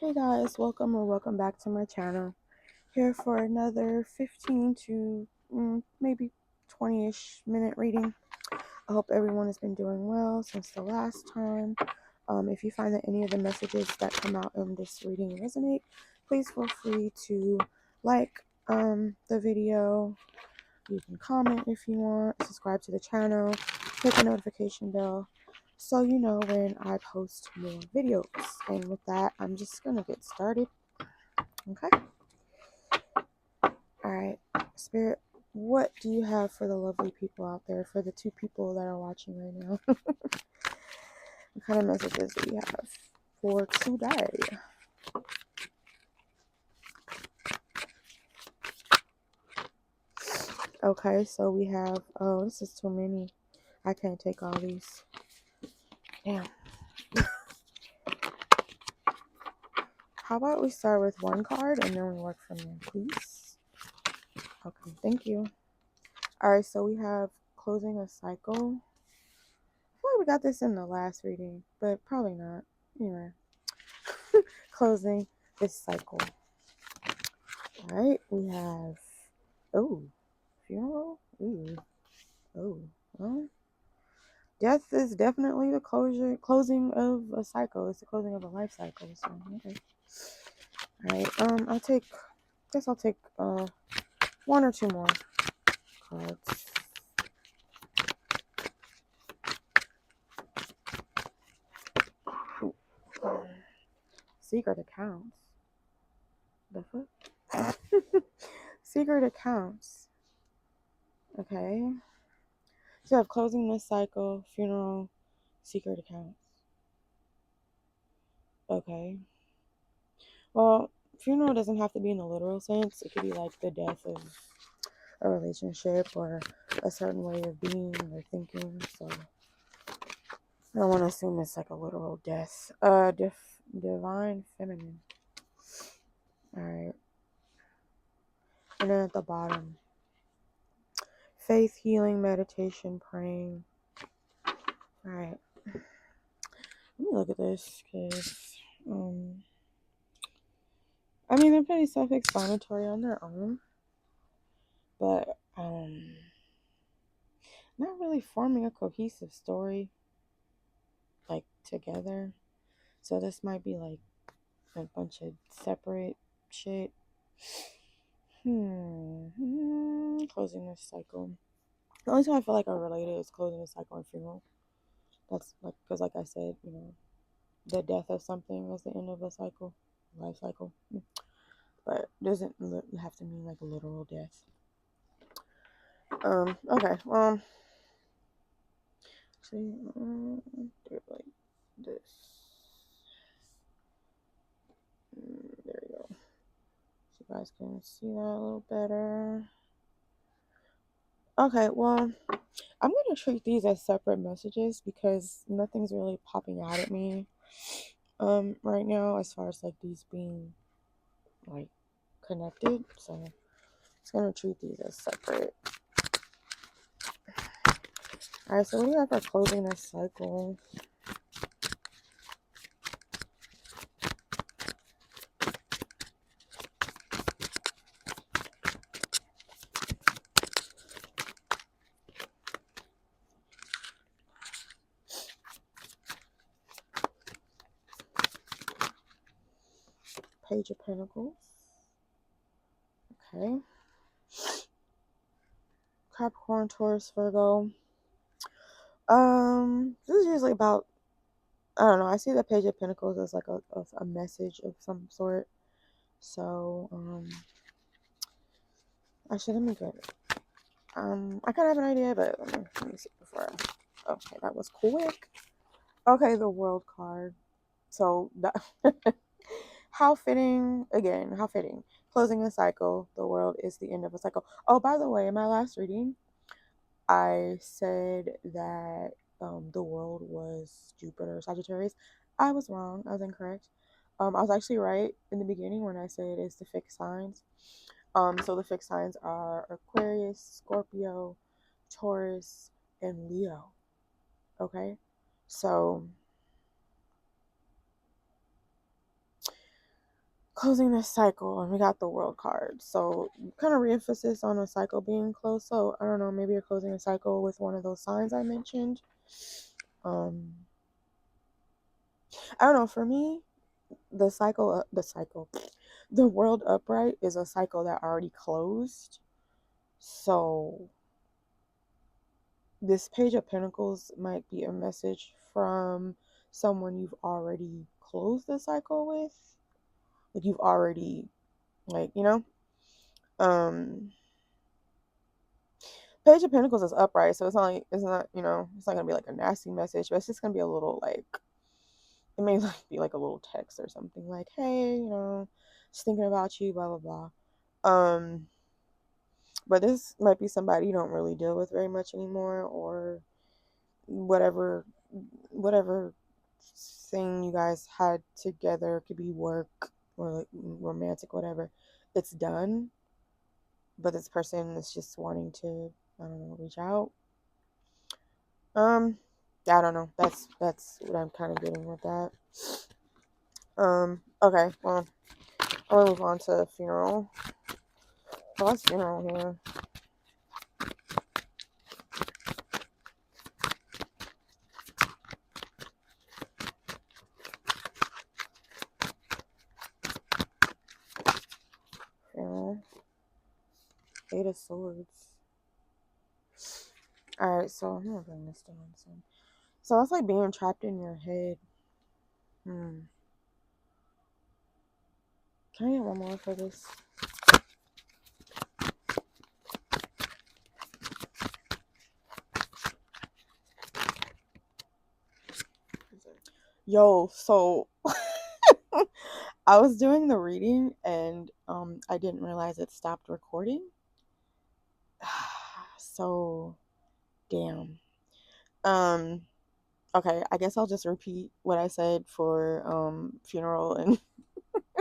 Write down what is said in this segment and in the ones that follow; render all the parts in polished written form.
Hey guys, welcome back to my channel. Here for another 15 to maybe 20-ish minute reading. I hope everyone has been doing well since the last time. If you find that any of the messages that come out in this reading resonate, please feel free to like the video. You can comment if you want, subscribe to the channel, hit the notification bell so you know when I post more videos. And with that, I'm just gonna get started. Okay. All right, Spirit, what do you have for the lovely people out there, for the two people that are watching right now? What kind of messages do you have for today? Okay, so we have, oh, this is too many. I can't take all these. Damn. How about we start with one card and then we work from there, please? Okay, thank you. All right, so we have closing a cycle. I feel like we got this in the last reading, but probably not. Anyway, closing this cycle. All right, we have, oh, funeral. Ooh, oh, well, death is definitely the closing of a cycle. It's the closing of a life cycle. So, okay. All right, I'll take one or two more cards. Secret accounts. The fuck? Secret accounts. Okay. So I have closing this cycle, funeral, secret accounts. Okay. Well, funeral doesn't have to be in the literal sense. It could be like the death of a relationship or a certain way of being or thinking. So I don't want to assume it's like a literal death. Divine feminine. All right. And then at the bottom, faith, healing, meditation, praying. All right. Let me look at this because, I mean, they're pretty self-explanatory on their own, but not really forming a cohesive story, like, together. So this might be like a bunch of separate shit. Closing this cycle. The only time I feel like I related is closing the cycle and funeral. That's like, because like I said, the death of something is the end of a cycle, life cycle. But it doesn't have to mean like a literal death. Okay, see, do it like this. There we go. So you guys can see that a little better. Okay, well, I'm going to treat these as separate messages because nothing's really popping out at me right now as far as like these being like connected. So I'm just going to treat these as separate. Alright, so what do you have for closing this cycle? Page of Pentacles. Okay. Capricorn, Taurus, Virgo. This is usually about, I don't know, I see the Page of Pentacles as like a message of some sort. So, actually, let me get it. I kind of have an idea, but let me see before okay, that was quick. Okay, the World card. So, that how fitting, again, how fitting. Closing a cycle. The world is the end of a cycle. Oh, by the way, in my last reading, I said that the world was Jupiter, Sagittarius. I was wrong. I was incorrect. I was actually right in the beginning when I said it's the fixed signs. So the fixed signs are Aquarius, Scorpio, Taurus, and Leo. Okay, so closing this cycle, and we got the world card. So kind of re-emphasis on a cycle being closed. So I don't know, maybe you're closing a cycle with one of those signs I mentioned. I don't know. For me, the world upright is a cycle that already closed. So this page of pentacles might be a message from someone you've already closed the cycle with, like you've already, like, page of pentacles is upright, so it's not like, it's not gonna be like a nasty message, but it's just gonna be a little like, it may like be like a little text or something like, hey, just thinking about you, blah blah blah. But this might be somebody you don't really deal with very much anymore, or whatever thing you guys had together. It could be work or like romantic, whatever. It's done, but this person is just wanting to, I don't know, reach out. I don't know. That's what I'm kind of getting with that. Okay, well, I'll move on to funeral. Oh, that's funeral here. Funeral. Eight of Swords. Alright, so I'm gonna bring this down some. So that's like being trapped in your head. Can I get one more for this? Yo, so I was doing the reading and I didn't realize it stopped recording. So damn. Okay, I guess I'll just repeat what I said for funeral and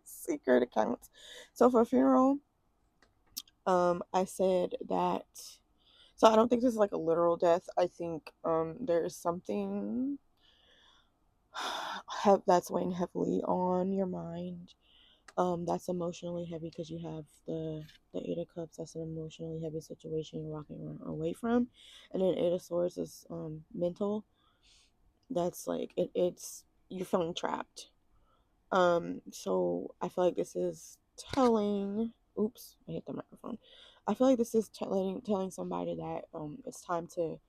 secret accounts. So for funeral, I said that, so I don't think this is like a literal death. I think there's something that's weighing heavily on your mind. That's emotionally heavy because you have the Eight of Cups. That's an emotionally heavy situation you're walking away from, and then Eight of Swords is mental. That's like it's you're feeling trapped. So I feel like this is telling. Oops, I hit the microphone. I feel like this is telling somebody that it's time to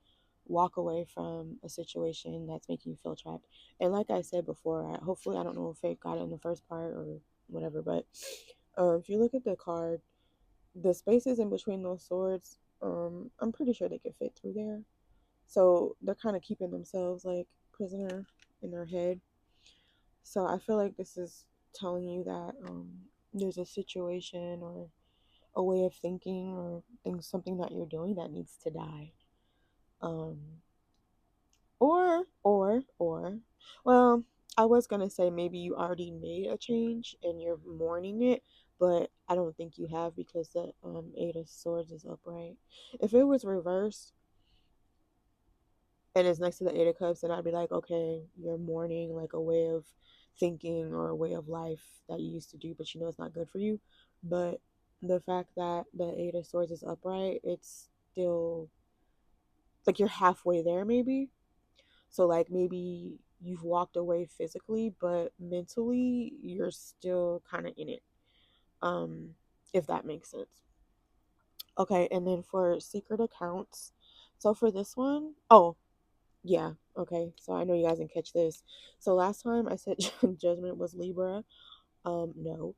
walk away from a situation that's making you feel trapped. And like I said before, hopefully I don't know if it got it in the first part or whatever, but if you look at the card, the spaces in between those swords, I'm pretty sure they could fit through there. So they're kind of keeping themselves like prisoner in their head. So I feel like this is telling you that there's a situation or a way of thinking or something that you're doing that needs to die. Um, or, well, I was gonna say maybe you already made a change and you're mourning it, but I don't think you have because the Eight of Swords is upright. If it was reversed and it's next to the Eight of Cups, then I'd be like, okay, you're mourning like a way of thinking or a way of life that you used to do, but you know it's not good for you. But the fact that the Eight of Swords is upright, it's still like you're halfway there, maybe. So, like, maybe you've walked away physically, but mentally, you're still kind of in it, um, if that makes sense. Okay, and then for secret accounts, so for this one, oh, yeah, okay, so I know you guys didn't catch this. So last time I said judgment was Libra. No.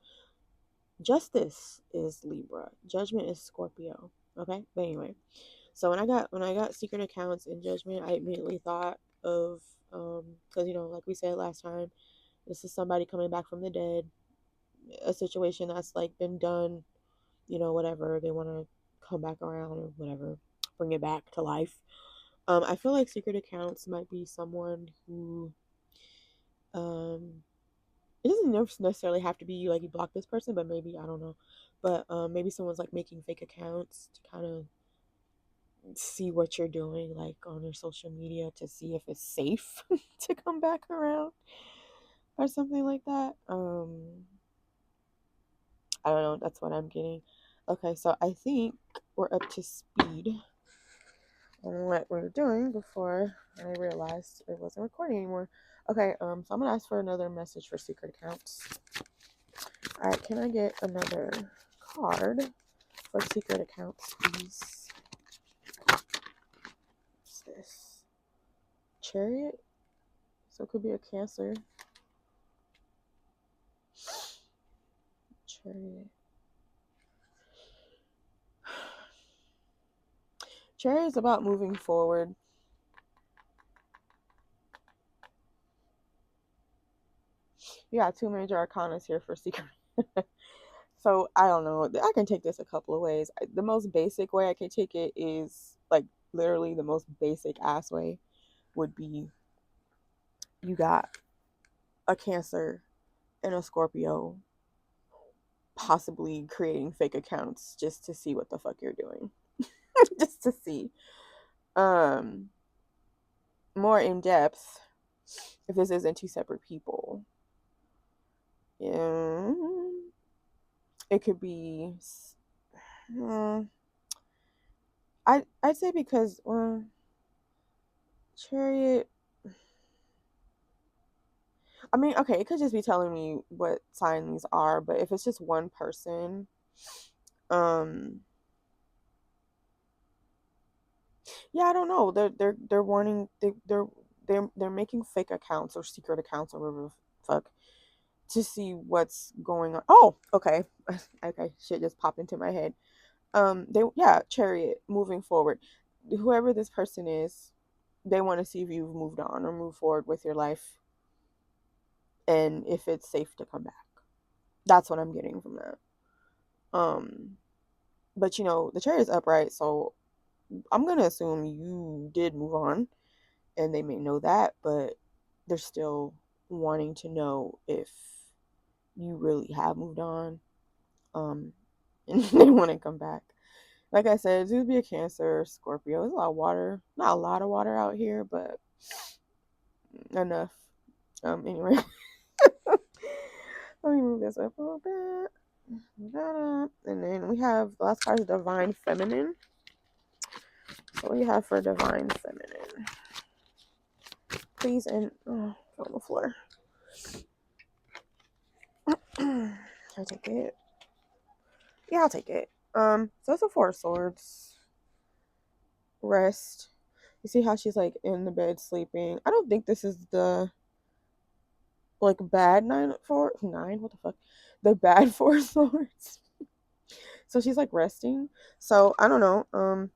Justice is Libra. Judgment is Scorpio. Okay? But anyway. So when I got secret accounts and judgment, I immediately thought of because like we said last time, this is somebody coming back from the dead, a situation that's like been done, whatever. They want to come back around or whatever, bring it back to life. I feel like secret accounts might be someone who um it doesn't necessarily have to be like you block this person, but maybe I don't know. But maybe someone's like making fake accounts to kind of see what you're doing like on your social media to see if it's safe to come back around or something like that. That's what I'm getting. Okay, so I think we're up to speed on what we were doing before I realized it wasn't recording anymore. Okay, so I'm gonna ask for another message for secret accounts. All right, can I get another card for secret accounts, please? What's this? Chariot? So it could be a Cancer. Chariot. Chariot is about moving forward. You got two major arcanas here for secret. So I don't know. I can take this a couple of ways. The most basic way I can take it is like literally the most basic ass way would be you got a Cancer and a Scorpio possibly creating fake accounts just to see what the fuck you're doing. Just to see. More in depth, if this isn't two separate people. Yeah. It could be I'd say because Chariot, I mean, okay, it could just be telling me what sign these are, but if it's just one person, yeah, I don't know. They're warning, they're making fake accounts or secret accounts or whatever the fuck to see what's going on. Oh, okay. Okay, shit just popped into my head. Chariot, moving forward. Whoever this person is, they want to see if you've moved on or moved forward with your life and if it's safe to come back. That's what I'm getting from that. But the Chariot is upright, so I'm gonna assume you did move on, and they may know that, but they're still wanting to know if you really have moved on, and they want to come back. Like I said, it would be a Cancer, Scorpio. There's a lot of water, not a lot of water out here, but enough. Anyway, let me move this up a little bit. And then we have the last card is Divine Feminine. So what do you have for Divine Feminine? Please, and on the floor. Can I take it? Yeah, I'll take it. So it's a Four of Swords. Rest. You see how she's like in the bed sleeping. I don't think this is the like bad nine. What the fuck? The bad Four of Swords. So she's like resting. So I don't know.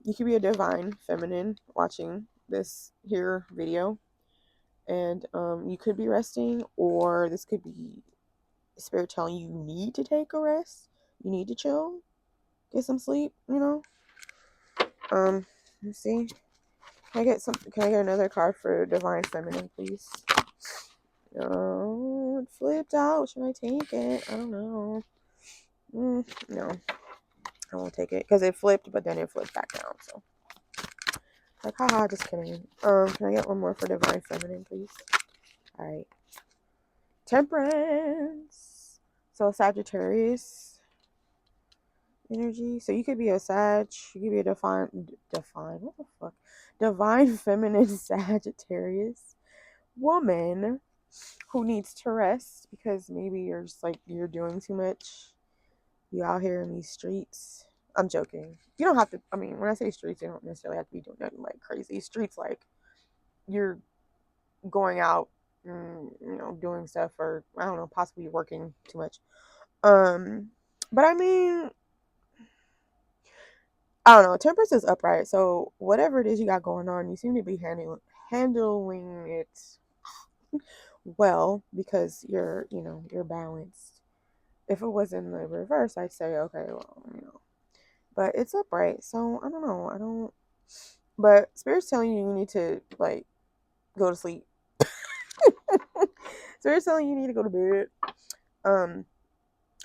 You could be a divine feminine watching this here video. And you could be resting, or this could be Spirit telling you need to take a rest. You need to chill. Get some sleep, Let's see. Can I get another card for Divine Feminine, please? Oh, it flipped out. Should I take it? I don't know. No. I won't take it. Because it flipped, but then it flipped back down, so. Like, haha, just kidding. Can I get one more for Divine Feminine, please? Alright. Temperance. So, Sagittarius energy. So you could be a Sag, you could be a what the fuck? Divine feminine Sagittarius woman who needs to rest because maybe you're just like you're doing too much. You out here in these streets. I'm joking. You don't have to, I mean, when I say streets, you don't necessarily have to be doing nothing like crazy. Streets like you're going out and, doing stuff or I don't know, possibly working too much. But I mean, I don't know. Temperance is upright, so whatever it is you got going on, you seem to be handling it well because you're balanced. If it was in the reverse, I'd say okay, well, but it's upright, so I don't know. I don't. But Spirit's telling you need to like go to sleep. Spirit's telling you need to go to bed.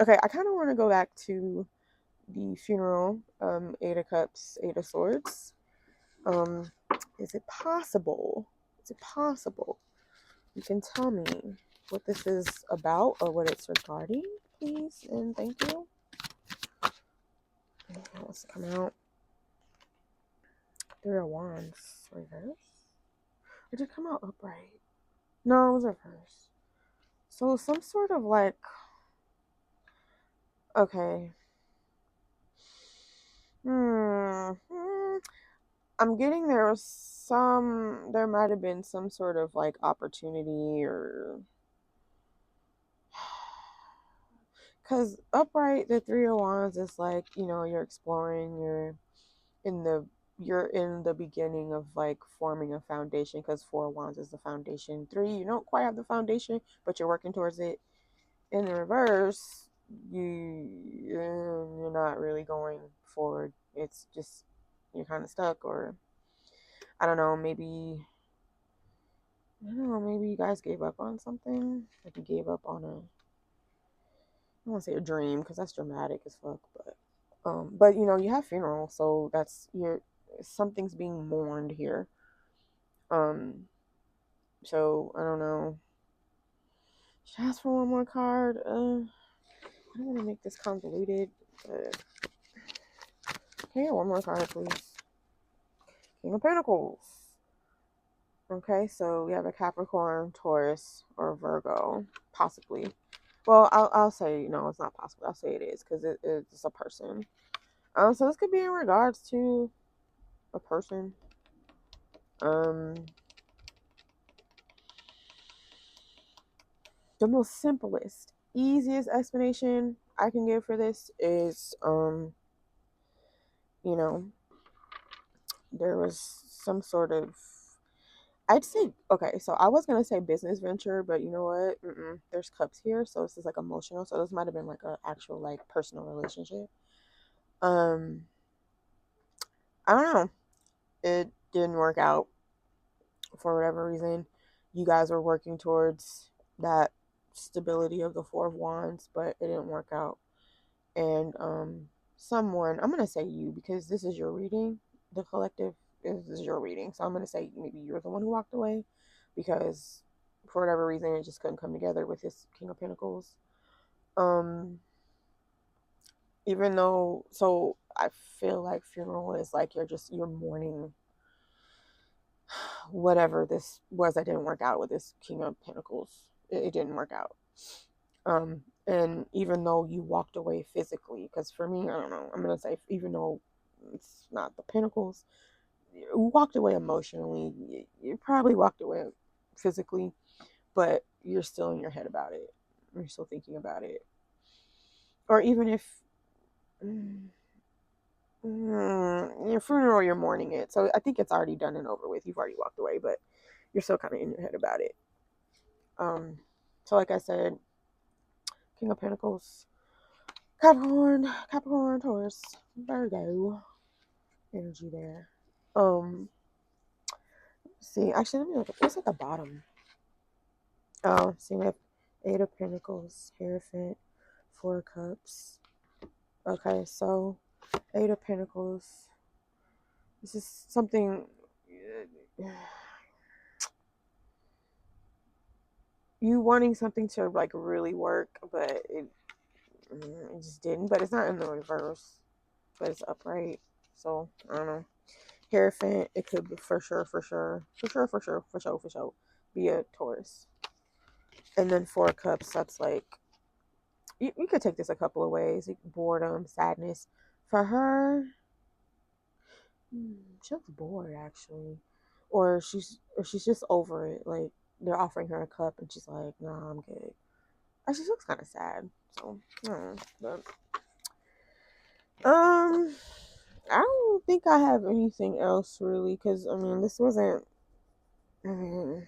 Okay, I kind of want to go back to the funeral. Eight of Cups, Eight of Swords. Is it possible? Is it possible you can tell me what this is about or what it's regarding, please? And thank you. What's coming out? Three of Wands reverse. Or did it come out upright? No, it was reverse. So some sort of like, okay. I'm getting there might have been some sort of like opportunity or because upright, the Three of Wands is like, you're exploring, in the you're in the beginning of like forming a foundation because Four of Wands is the foundation. Three, you don't quite have the foundation, but you're working towards it. In the reverse, you're not really going forward. It's just you're kind of stuck, or I don't know, maybe maybe you guys gave up on something. Like you gave up on I don't want to say a dream because that's dramatic as fuck, but you have funeral, so that's something's being mourned here. Um, so I don't know. Should I ask for one more card? I don't want to make this convoluted. Can I get one more card, please? King of Pentacles. Okay, so we have a Capricorn, Taurus, or Virgo, possibly. Well, I'll say no, it's not possible. I'll say it is because it's a person. So this could be in regards to a person. The most simplest, easiest explanation I can give for this is, you know, there was some sort of, I'd say, okay, so I was gonna say business venture, but you know what? There's cups here, so this is like emotional. So this might have been like an actual like personal relationship. Um, I don't know. It didn't work out for whatever reason. You guys were working towards that stability of the Four of Wands, but it didn't work out. And someone, I'm gonna say you because this is your reading. The collective is your reading, so I'm gonna say maybe you're the one who walked away because for whatever reason it just couldn't come together with this King of Pentacles. Um, even though, so I feel like funeral is like you're mourning whatever this was that didn't work out with this King of Pentacles. It didn't work out. And even though you walked away physically, because for me, I don't know, I'm gonna say even though it's not the Pentacles, you walked away emotionally. You probably walked away physically, but you're still in your head about it. You're still thinking about it, or even if your funeral, you're mourning it. So I think it's already done and over with. You've already walked away, but you're still kind of in your head about it. So like I said, King of Pentacles, Capricorn, Taurus, Virgo energy there. See, actually, let me look. What's at the bottom? Oh, see, we have Eight of Pentacles, Hierophant, Four of Cups. Okay, so Eight of Pentacles. This is something. You wanting something to like really work, but it just didn't. But it's not in the reverse, but it's upright. So I don't know. Hierophant, it could be for sure, be a Taurus. And then Four of Cups, that's like, you could take this a couple of ways. Boredom, sadness. For her, she looks bored actually. Or she's just over it. Like they're offering her a cup and she's like, nah, I'm good. She looks kind of sad. So, I don't know. But, I don't think I have anything else really, because I mean, this wasn't. I mean,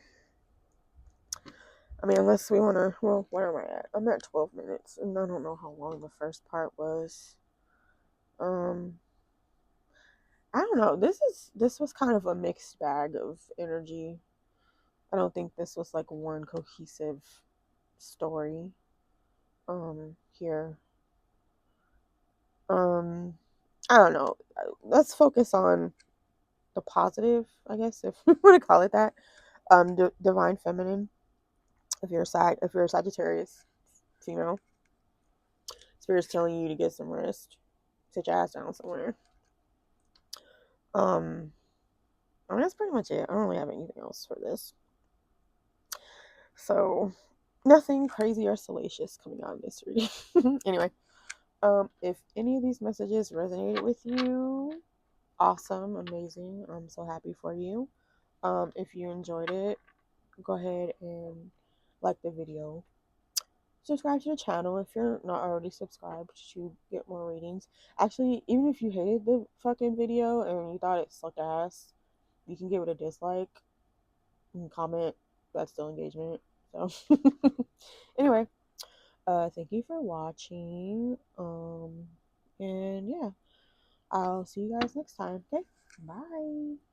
unless we want to. Well, where am I at? I'm at 12 minutes, and I don't know how long the first part was. I don't know. This was kind of a mixed bag of energy. I don't think this was like one cohesive story. Here. I don't know. Let's focus on the positive, I guess, if we want to call it that. Divine feminine. If you're a Sagittarius female, Spirit's telling you to get some rest. sit your ass down somewhere. I mean, that's pretty much it. I don't really have anything else for this. So, nothing crazy or salacious coming out of this reading. Anyway, if any of these messages resonated with you, awesome, amazing. I'm so happy for you. If you enjoyed it, go ahead and like the video. Subscribe to the channel if you're not already subscribed to get more readings. Actually, even if you hated the fucking video and you thought it sucked ass, you can give it a dislike and comment. That's still engagement. So anyway, thank you for watching. And yeah, I'll see you guys next time. Okay, bye.